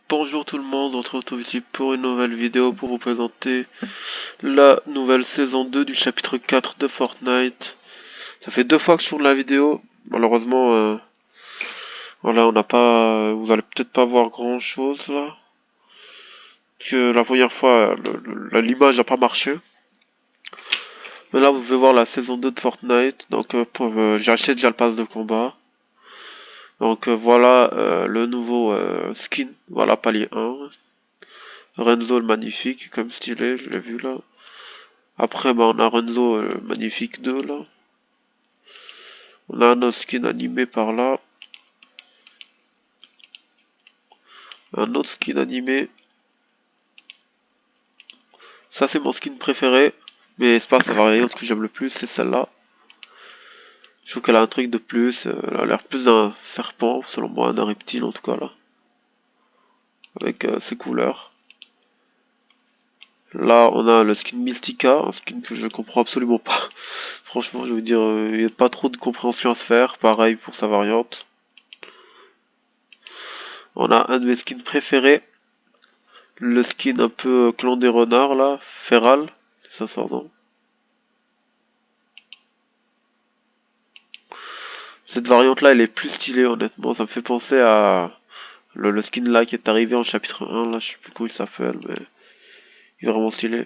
Bonjour tout le monde, on se retrouve ici pour une nouvelle vidéo pour vous présenter la nouvelle saison 2 du chapitre 4 de Fortnite. Ça fait 2 fois que je tourne la vidéo, malheureusement, voilà, on n'a pas, vous allez peut-être pas voir grand chose là. Que la première fois, l'image n'a pas marché. Mais là, vous pouvez voir la saison 2 de Fortnite, donc j'ai acheté déjà le pass de combat. Donc voilà le nouveau skin, voilà palier 1. Renzo le magnifique, comme stylé, je l'ai vu là. Après, bah, on a Renzo magnifique 2 là. On a un autre skin animé par là. Un autre skin animé. Ça, c'est mon skin préféré. Mais c'est pas sa variante que j'aime le plus, c'est celle-là. Je trouve qu'elle a un truc de plus. Elle a l'air plus d'un serpent, selon moi, d'un reptile en tout cas là. Avec ses couleurs. Là, on a le skin Mystica, un skin que je comprends absolument pas. Franchement, je veux dire, il n'y a pas trop de compréhension à se faire. Pareil pour sa variante. On a un de mes skins préférés. Le skin un peu clan des renards là, Feral, c'est ça son nom. Cette variante là elle est plus stylée honnêtement, ça me fait penser à le skin là qui est arrivé en chapitre 1 là, je sais plus comment il s'appelle mais il est vraiment stylé.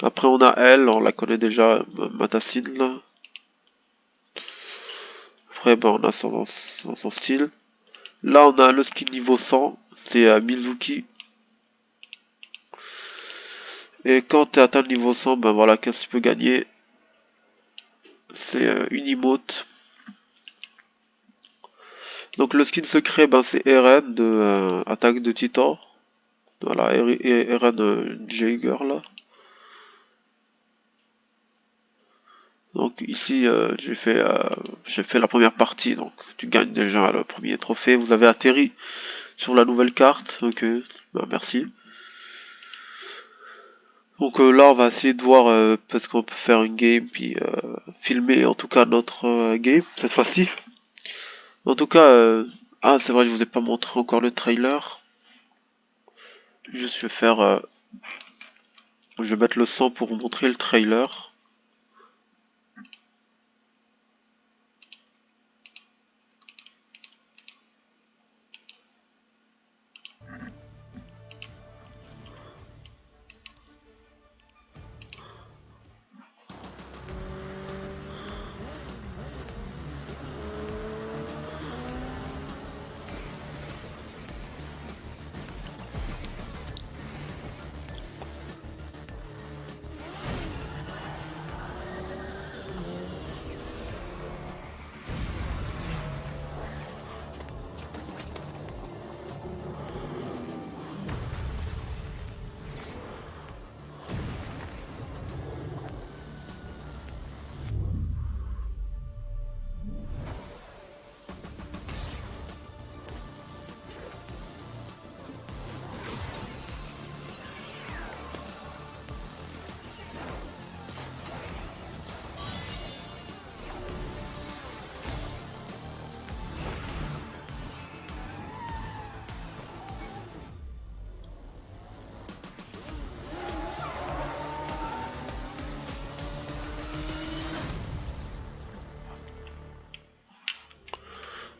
Après on a elle, on la connaît déjà, Matacine là. Après bah on a son style. Là on a le skin niveau 100, c'est Mizuki. Et quand tu atteint le niveau 100, ben voilà qu'est-ce que tu peux gagner. C'est une emote. Donc le skin secret, ben c'est Eren de Attaque de Titan. Voilà, Eren Jaeger là. Donc ici j'ai fait la première partie, donc tu gagnes déjà le premier trophée. Vous avez atterri sur la nouvelle carte, ok, ben, merci. Donc là on va essayer de voir peut-être qu'on peut faire une game puis filmer en tout cas notre game cette fois-ci. En tout cas, ah c'est vrai je vous ai pas montré encore le trailer. Juste je vais faire, je vais mettre le 100 pour vous montrer le trailer.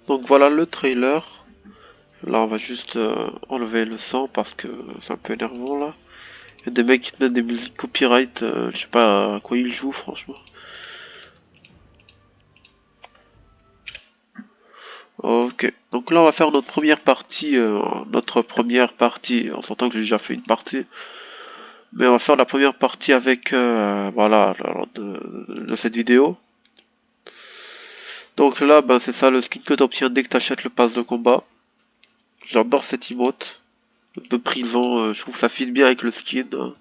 Donc voilà le trailer. Là on va juste enlever le sang parce que c'est un peu énervant là. Il y a des mecs qui te mettent des musiques copyright, je sais pas à quoi ils jouent franchement. Ok, donc là on va faire notre première partie, en sentant que j'ai déjà fait une partie. Mais on va faire la première partie avec, voilà, de cette vidéo. Donc là, ben c'est ça le skin que tu obtiens dès que tu achètes le pass de combat. J'adore cette emote. Un peu prison, je trouve que ça fit bien avec le skin, hein.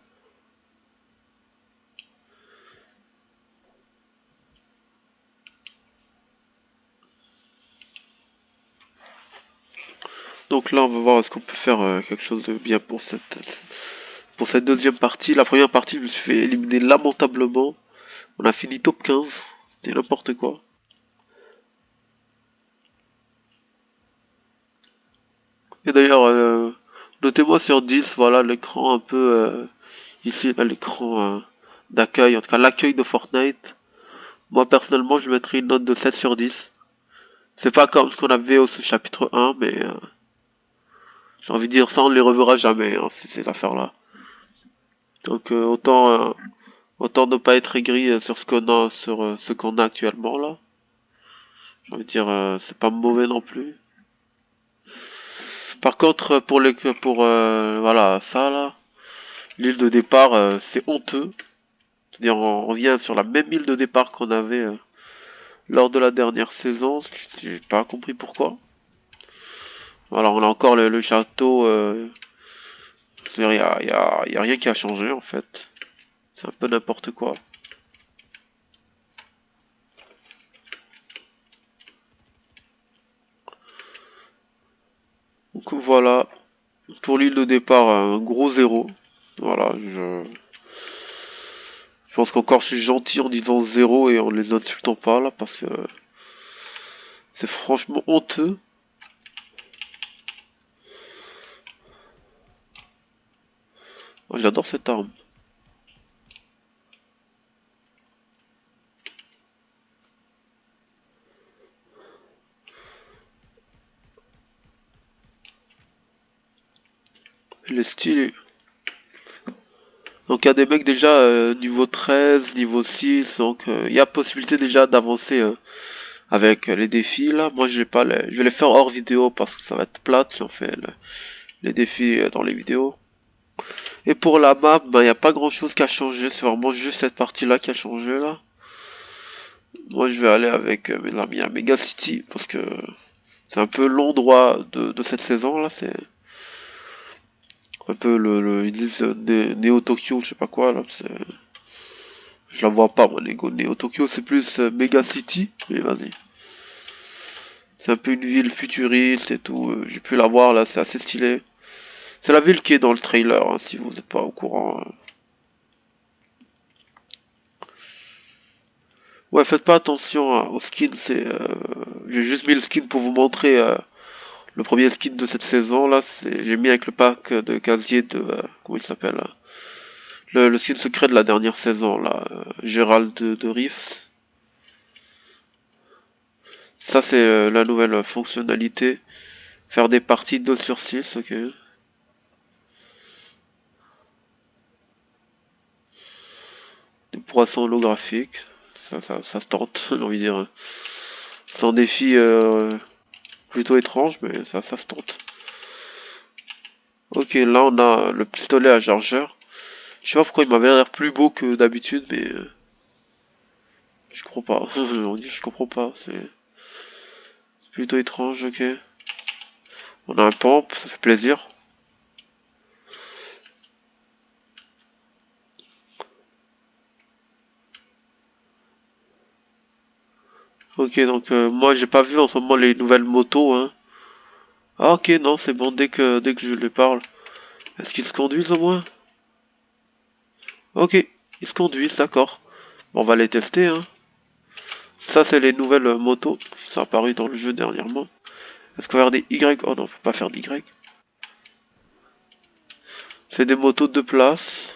Donc là, on va voir est-ce qu'on peut faire quelque chose de bien pour cette deuxième partie. La première partie, je me suis fait éliminer lamentablement. On a fini top 15. C'était n'importe quoi. Et d'ailleurs, Notez-moi sur 10, voilà l'écran un peu... ici, là, l'écran d'accueil, en tout cas l'accueil de Fortnite. Moi, personnellement, je mettrais une note de 7 sur 10. C'est pas comme ce qu'on avait au chapitre 1, mais j'ai envie de dire ça, on ne les reverra jamais, hein, ces affaires-là. Donc autant ne pas être aigri sur ce qu'on a, sur ce qu'on a actuellement là. J'ai envie de dire, c'est pas mauvais non plus. Par contre, pour voilà ça là, l'île de départ, c'est honteux. C'est-à-dire, on revient sur la même île de départ qu'on avait lors de la dernière saison. J'ai pas compris pourquoi. Voilà, on a encore le château. C'est-à-dire, y a rien qui a changé en fait. C'est un peu n'importe quoi. Donc voilà, pour l'île de départ, un gros zéro. Voilà, je pense qu'encore je suis gentil en disant zéro et en les insultant pas là, parce que c'est franchement honteux. Moi, j'adore cette arme. Elle est stylée. Donc il y a des mecs déjà niveau 13, niveau 6, donc il y a possibilité déjà d'avancer avec les défis là. Moi je vais pas je vais les faire hors vidéo parce que ça va être plate si on fait les défis dans les vidéos. Et pour la map, il n'y a pas grand chose qui a changé, c'est vraiment juste cette partie là qui a changé là. Moi je vais aller avec mes amis à Mega City parce que c'est un peu l'endroit de cette saison là, c'est un peu ils disent Neo Tokyo, je sais pas quoi là, je la vois pas moi Neo Tokyo, c'est plus Mega City, mais vas-y. C'est un peu une ville futuriste et tout, j'ai pu la voir là, c'est assez stylé. C'est la ville qui est dans le trailer, hein, si vous n'êtes pas au courant. Ouais, faites pas attention hein, aux skins, j'ai juste mis le skin pour vous montrer le premier skin de cette saison là, j'ai mis avec le pack de casier de comment il s'appelle là. Le skin secret de la dernière saison là, Gérald de Riffs. Ça c'est la nouvelle fonctionnalité. Faire des parties 2 sur 6, ok. Des poissons holographiques. Ça se tente, j'ai envie de dire. C'est un défi plutôt étrange, mais ça se tente. Ok, là on a le pistolet à chargeur. Je sais pas pourquoi il m'avait l'air plus beau que d'habitude, mais je crois pas. On dit je comprends pas, c'est plutôt étrange, ok. On a un pompe, ça fait plaisir. Ok, donc moi j'ai pas vu en ce moment les nouvelles motos, hein. Ah ok, non, c'est bon, dès que je les parle. Est-ce qu'ils se conduisent au moins? Ok, ils se conduisent, d'accord. Bon, on va les tester, hein. Ça, c'est les nouvelles motos qui sont apparues dans le jeu dernièrement. Est-ce qu'on va faire des Y? Oh non, on peut pas faire d'Y. C'est des motos de place.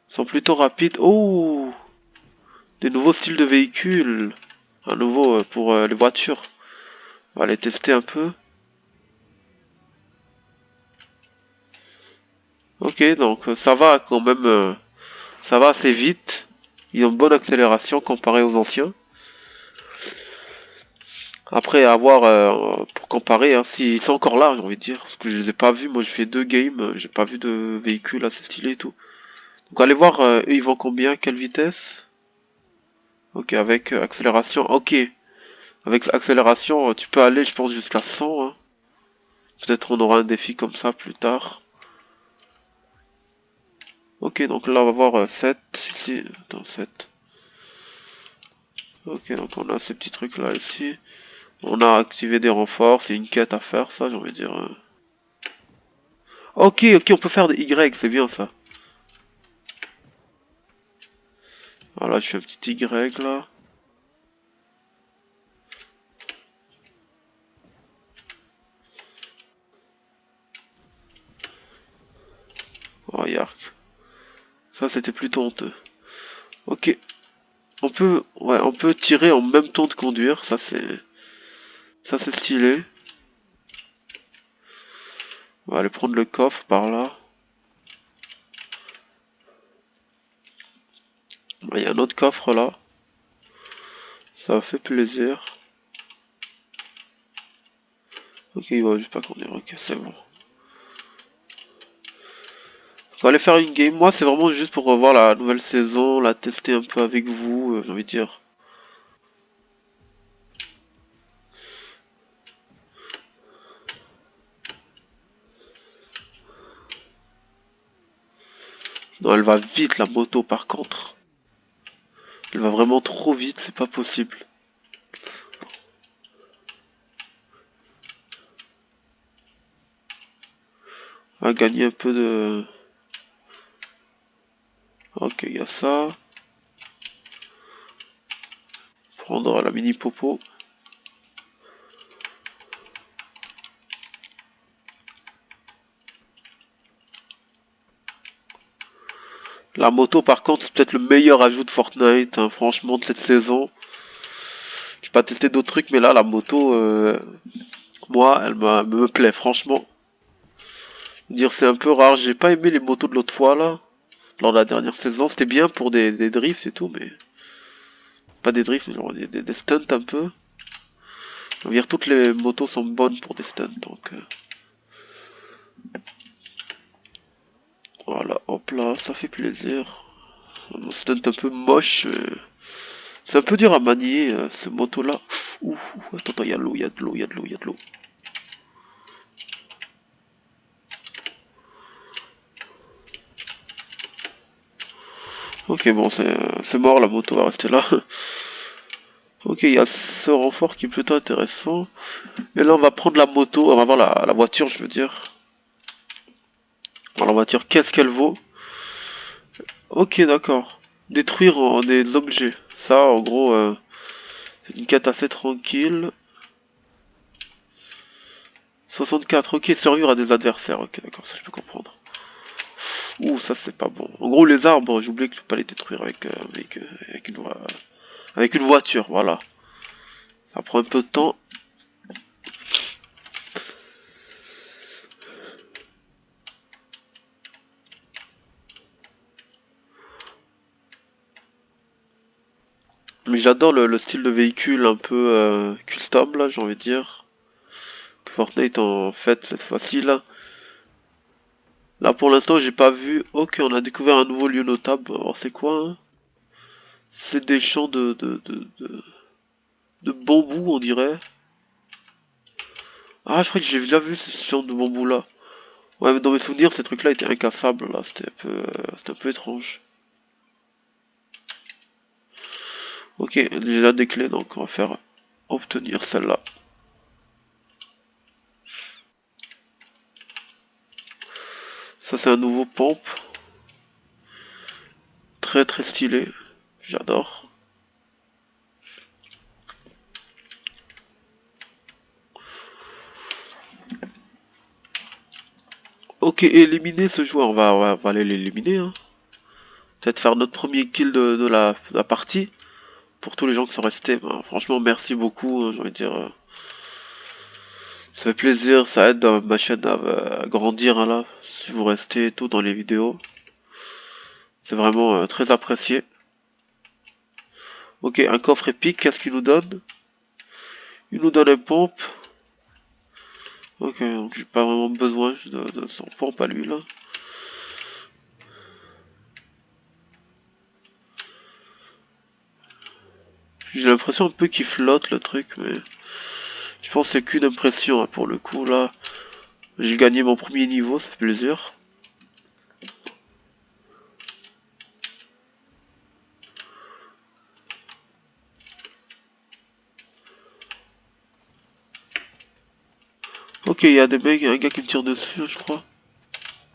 Ils sont plutôt rapides. Oh! Des nouveaux styles de véhicules. Un nouveau pour les voitures. On va les tester un peu. Ok, donc ça va quand même. Ça va assez vite. Ils ont une bonne accélération comparé aux anciens. Après, à voir pour comparer, hein, s'ils sont encore là, j'ai envie de dire. Parce que je les ai pas vus. Moi, j'ai fait 2 games. J'ai pas vu de véhicule assez stylé et tout. Donc, allez voir, eux, ils vont combien, quelle vitesse? Ok, avec accélération. Ok, avec accélération, tu peux aller, je pense, jusqu'à 100. Hein. Peut-être on aura un défi comme ça plus tard. Ok, donc là, on va voir 7. Ici, attends, 7. Ok, donc on a ces petits trucs là ici. On a activé des renforts, c'est une quête à faire, ça, j'ai envie de dire. Ok, ok, on peut faire des Y, c'est bien ça. Voilà, je fais un petit Y là. c'était plutôt honteux. Ok. On peut tirer en même temps de conduire. Ça c'est stylé. On va aller prendre le coffre par là. Il y a un autre coffre là. Ça fait plaisir. Ok, il va juste pas conduire. Ok, c'est bon. On va aller faire une game. Moi, c'est vraiment juste pour revoir la nouvelle saison, la tester un peu avec vous, j'ai envie de dire. Non, elle va vite la moto par contre. Elle va vraiment trop vite, c'est pas possible. On va gagner un peu de... Ok, il y a ça. Prendre la mini popo. La moto par contre c'est peut-être le meilleur ajout de Fortnite, hein, franchement de cette saison. J'ai pas testé d'autres trucs mais là la moto, moi elle me plaît franchement. Dire c'est un peu rare, j'ai pas aimé les motos de l'autre fois là. Lors de la dernière saison, c'était bien pour des drifts et tout mais... Pas des drifts mais genre des stunts un peu. Je veux dire toutes les motos sont bonnes pour des stunts donc... Voilà, hop là, ça fait plaisir. Un stunt un peu moche. C'est un peu dur à manier, ces motos-là. Ouf, attends, il y a de l'eau, il y a de l'eau, il y a de l'eau, il y a de l'eau. Ok, bon, c'est mort, la moto va rester là. Ok, il y a ce renfort qui est plutôt intéressant. Mais là, on va prendre la moto, on va voir la voiture, je veux dire. Alors, la voiture, qu'est-ce qu'elle vaut? Ok, d'accord. Détruire des objets. Ça, en gros, c'est une quête assez tranquille. 64, ok, survivre à des adversaires. Ok, d'accord, ça je peux comprendre. Ouh, ça c'est pas bon. En gros, les arbres, j'ai oublié que je peux pas les détruire avec une voiture, voilà. Ça prend un peu de temps. Mais j'adore le style de véhicule un peu custom, là, j'ai envie de dire. Que Fortnite en fait cette fois-ci, là. Là, pour l'instant, j'ai pas vu. Ok, on a découvert un nouveau lieu notable. Alors, c'est quoi, hein? C'est des champs de bambou, on dirait. Ah, je crois que j'ai déjà vu ces champs de bambou, là. Ouais, mais dans mes souvenirs, ces trucs-là étaient incassables, là. C'était un peu étrange. Ok, j'ai déjà des clés, donc on va faire obtenir celle-là. Ça, c'est un nouveau pompe. Très très stylé. J'adore. Ok, éliminer ce joueur. On va aller l'éliminer, hein. Peut-être faire notre premier kill de la partie. Pour tous les gens qui sont restés. Ben, franchement, merci beaucoup, hein, j'ai envie de dire. Ça fait plaisir, ça aide ma chaîne à grandir, hein, là. Si vous restez et tout dans les vidéos. C'est vraiment très apprécié. Ok, un coffre épique, qu'est-ce qu'il nous donne? Il nous donne un pompe. Ok, donc j'ai pas vraiment besoin de son pompe à lui, là. J'ai l'impression un peu qu'il flotte le truc, mais je pense que c'est qu'une impression, hein, pour le coup là. J'ai gagné mon premier niveau, ça fait plaisir. Ok, il y a des mecs, il y a un gars qui me tire dessus, je crois.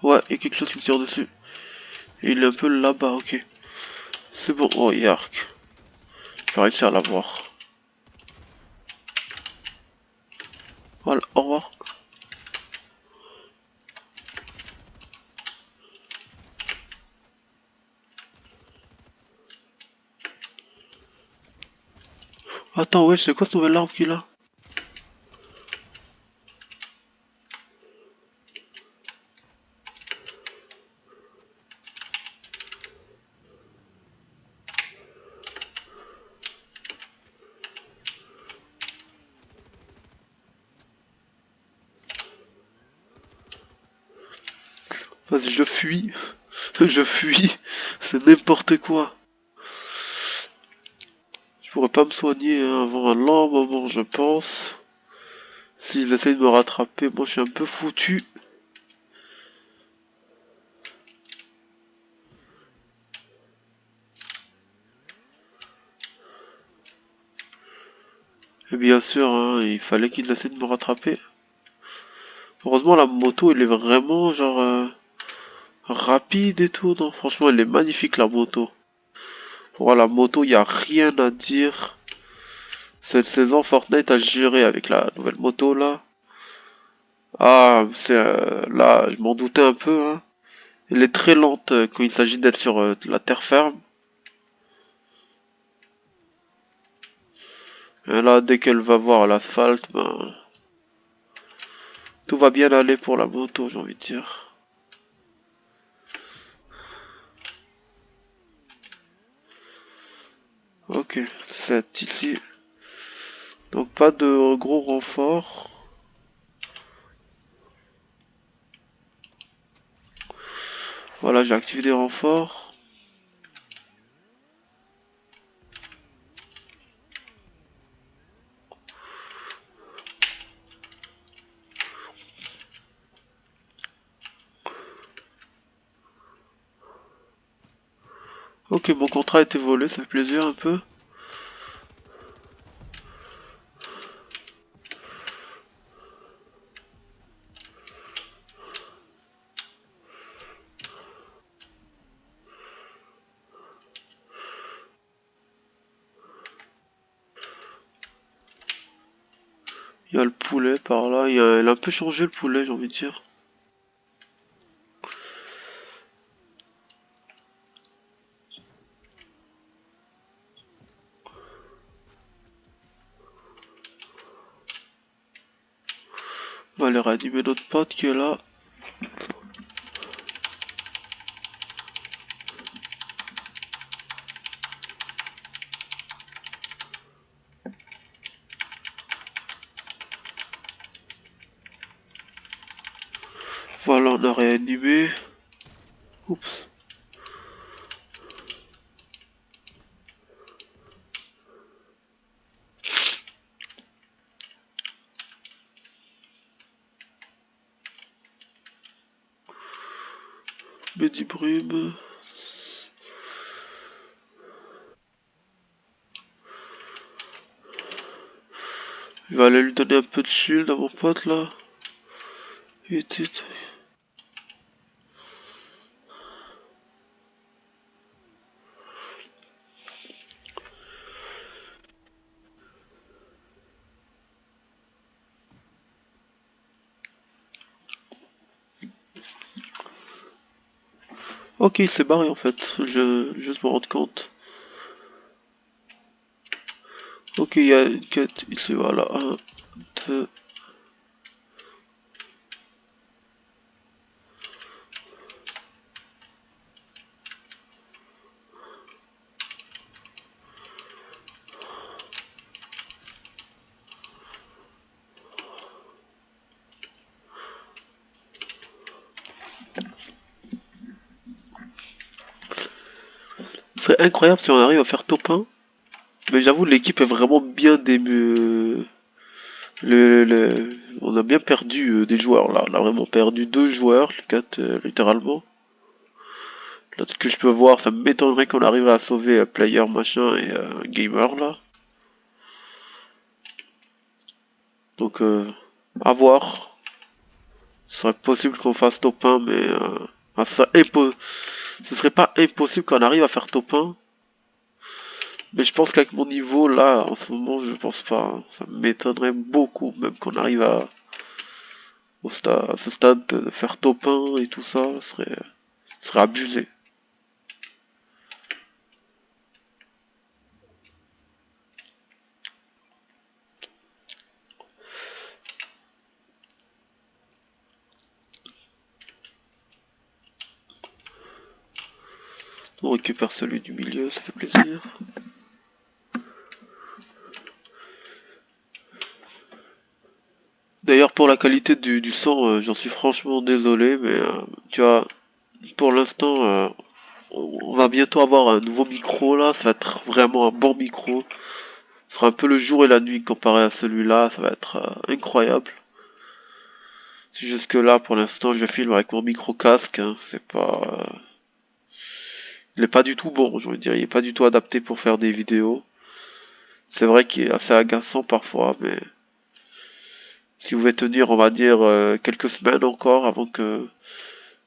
Ouais, il y a quelque chose qui me tire dessus. Et il est un peu là-bas, ok. C'est bon, oh yark. Je vais réussir à l'avoir. Voilà, au revoir. Attends, ouais, c'est quoi cette nouvelle arme qu'il a? Vas-y, je fuis. Je fuis. C'est n'importe quoi. Je pourrais pas me soigner avant un long moment, je pense. S'ils essayent de me rattraper, moi je suis un peu foutu. Et bien sûr, hein, il fallait qu'ils essaient de me rattraper. Heureusement, la moto, elle est vraiment genre rapide et tout. Non, franchement, elle est magnifique la moto. Pour la moto, il y a rien à dire. Cette saison, Fortnite a géré avec la nouvelle moto là. Ah, c'est là, je m'en doutais un peu. Hein. Elle est très lente quand il s'agit d'être sur la terre ferme. Et là, dès qu'elle va voir l'asphalte, ben, tout va bien aller pour la moto, j'ai envie de dire. Ok, c'est ici. Donc pas de gros renfort. Voilà, j'ai activé des renforts. Ok, mon contrat a été volé, ça fait plaisir un peu. Il y a le poulet par là. Elle a un peu changé le poulet, j'ai envie de dire. On va aller réanimer notre pote qui est là. Voilà, on a réanimé. Oups. Mehdi Brume. Il va aller lui donner un peu de shield à mon pote là. Vite, vite. Ok, il s'est barré en fait. Je juste me rendre compte. Ok, il y a une quête ici, voilà. Un, deux. Ce serait incroyable si on arrive à faire top 1. Mais j'avoue, l'équipe est vraiment bien début. On a bien perdu des joueurs là. On a vraiment perdu deux joueurs, les quatre littéralement. Là, ce que je peux voir, ça m'étonnerait qu'on arrive à sauver player machin et gamer là. Donc à voir. Ce serait possible qu'on fasse top 1, mais ce serait pas impossible qu'on arrive à faire top 1. Mais je pense qu'avec mon niveau là, en ce moment, je pense pas. Ça m'étonnerait beaucoup, même qu'on arrive à ce stade de faire top 1 et tout ça, ce serait abusé. On récupère celui du milieu, ça fait plaisir. D'ailleurs pour la qualité du son, j'en suis franchement désolé, mais tu vois, pour l'instant, on va bientôt avoir un nouveau micro là, ça va être vraiment un bon micro. Ce sera un peu le jour et la nuit comparé à celui-là, ça va être incroyable. C'est juste que là, pour l'instant, je filme avec mon micro casque, hein, c'est pas... il est pas du tout bon, je veux dire, il est pas du tout adapté pour faire des vidéos. C'est vrai qu'il est assez agaçant parfois, mais si vous voulez tenir, on va dire, quelques semaines encore avant que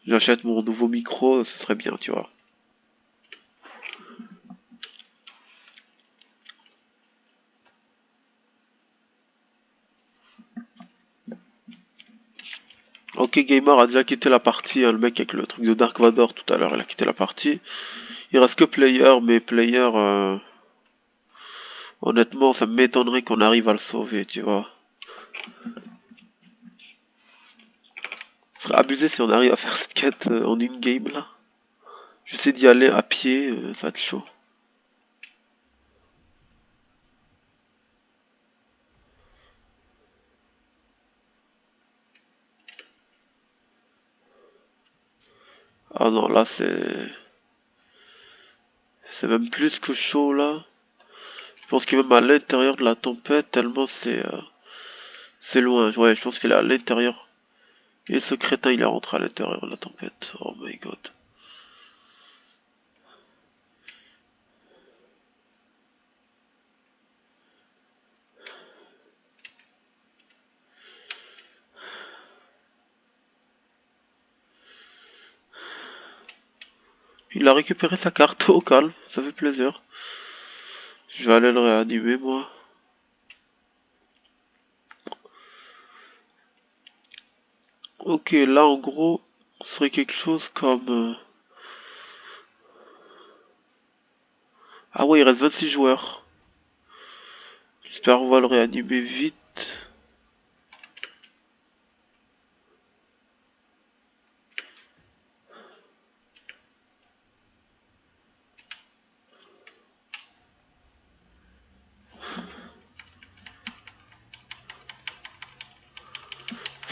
j'achète mon nouveau micro, ce serait bien, tu vois. Ok, Gamer a déjà quitté la partie, hein, le mec avec le truc de Dark Vador tout à l'heure, il a quitté la partie. Il reste que Player, mais Player, honnêtement, ça m'étonnerait qu'on arrive à le sauver, tu vois. Ce serait abusé si on arrive à faire cette quête en in-game là. J'essaie d'y aller à pied, ça va être chaud. Ah non, là c'est même plus que chaud là. Je pense qu'il est même à l'intérieur de la tempête tellement c'est loin. Ouais, je pense qu'il est à l'intérieur. Et ce crétin, il est rentré à l'intérieur de la tempête. Oh my god. Il a récupéré sa carte au calme, ça fait plaisir. Je vais aller le réanimer moi. Ok, là en gros, ce serait quelque chose comme... Ah ouais, il reste 26 joueurs. J'espère qu'on va le réanimer vite.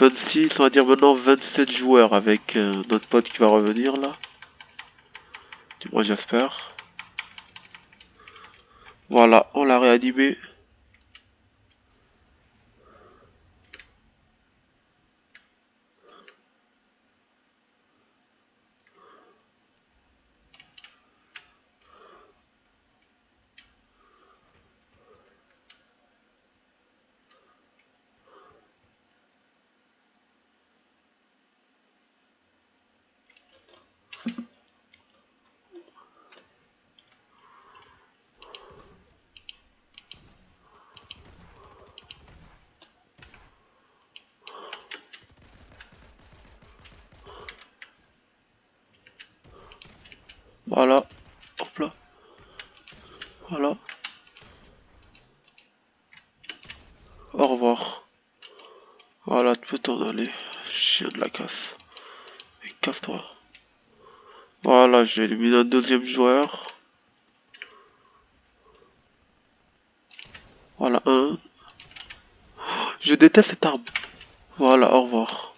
« 26, on va dire maintenant 27 joueurs avec notre pote qui va revenir là. Du moins j'espère. Voilà, on l'a réanimé. Voilà, hop là, voilà. Au revoir. Voilà, tu peux t'en aller. Chien de la casse. Et casse-toi. Voilà, j'ai éliminé un deuxième joueur. Voilà, un. Je déteste cette arme. Voilà, au revoir.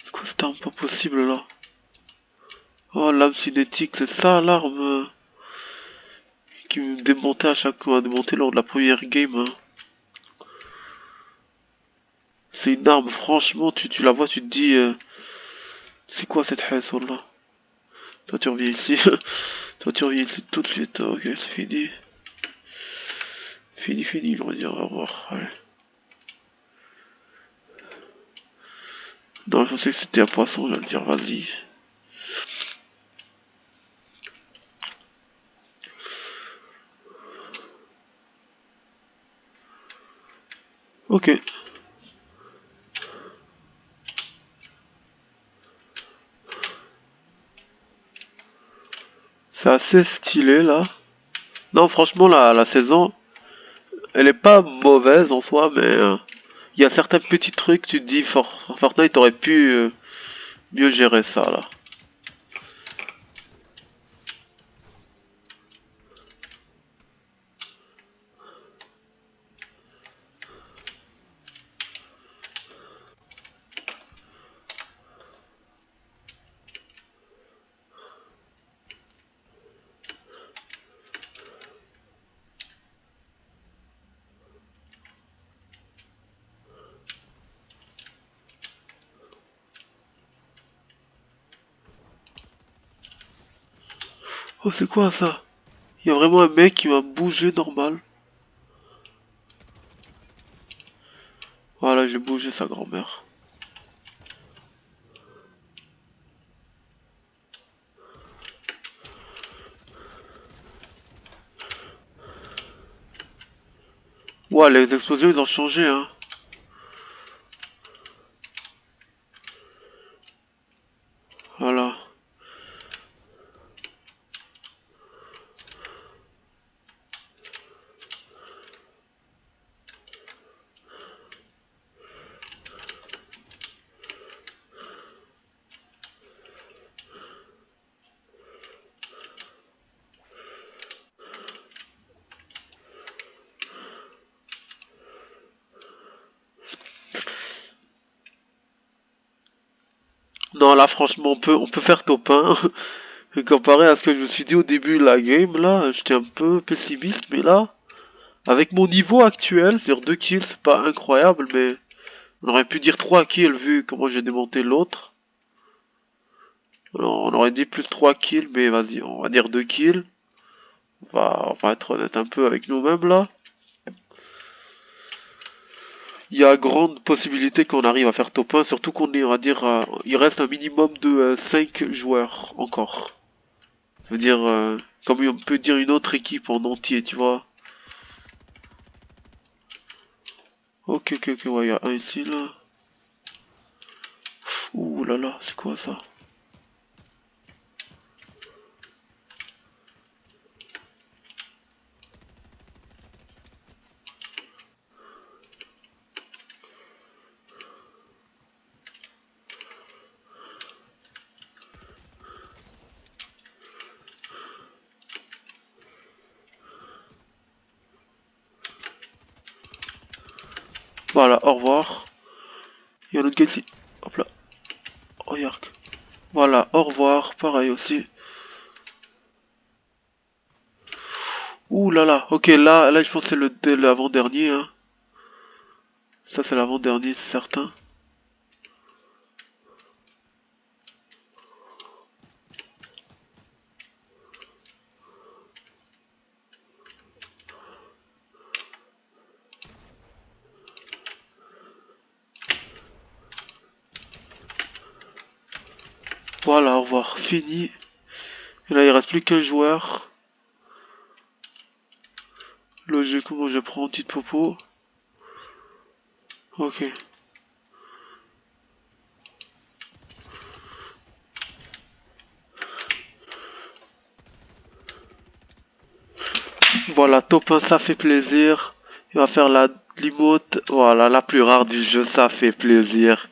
C'est quoi cette arme pas possible là? Oh, l'âme cinétique, c'est ça l'arme qui me démontait à chaque fois, démonté lors de la première game. Hein. C'est une arme, franchement, tu la vois, tu te dis, c'est quoi cette haisse là? Toi tu reviens ici, toi tu reviens ici tout de suite, ok, c'est fini. Fini, on va dire au revoir, allez. Non, je pensais que c'était un poisson, je vais le dire, vas-y. Ok. C'est assez stylé là. Non, franchement, la saison, elle est pas mauvaise en soi, mais il y a certains petits trucs, tu te dis, Fortnite aurait pu mieux gérer ça là. Oh, c'est quoi ça? Il y a vraiment un mec qui m'a bougé normal. Voilà, j'ai bougé sa grand-mère. Ouah, les explosions, ils ont changé, hein. Voilà. Non, là, franchement, on peut faire top 1. Comparé à ce que je me suis dit au début de la game, là, j'étais un peu pessimiste, mais là, avec mon niveau actuel, c'est-à-dire 2 kills, c'est pas incroyable, mais on aurait pu dire 3 kills vu comment j'ai démonté l'autre. Alors, on aurait dit plus 3 kills, mais vas-y, on va dire 2 kills. On va être honnête un peu avec nous-mêmes, là. Il y a grande possibilité qu'on arrive à faire top 1, surtout qu'on est, on va dire, il reste un minimum de 5 joueurs encore. Ça veut dire, comme on peut dire une autre équipe en entier, tu vois. Ok, ok, ok, ouais, il y a un ici, là. Ouh là là, c'est quoi ça? Voilà, au revoir. Il y a un autre gars ici. Hop là. Oh, yark. Voilà, au revoir, pareil aussi. Ouh là là, ok, là, je pense que c'est l'avant-dernier, hein. Ça, c'est l'avant-dernier, c'est certain. Voilà, au revoir, fini. Et là, il reste plus qu'un joueur. Logiquement, je prends une petite popo. Ok. Voilà, top 1, ça fait plaisir. Il va faire l'emote, voilà, la plus rare du jeu, ça fait plaisir.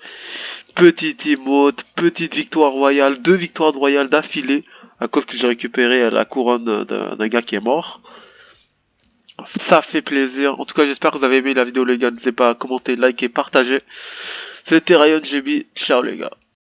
Petite emote, petite victoire royale, 2 victoires royales d'affilée, à cause que j'ai récupéré la couronne d'un gars qui est mort. Ça fait plaisir. En tout cas, j'espère que vous avez aimé la vidéo, les gars. N'hésitez pas à commenter, liker, partager. C'était Ryan GB. Ciao, les gars.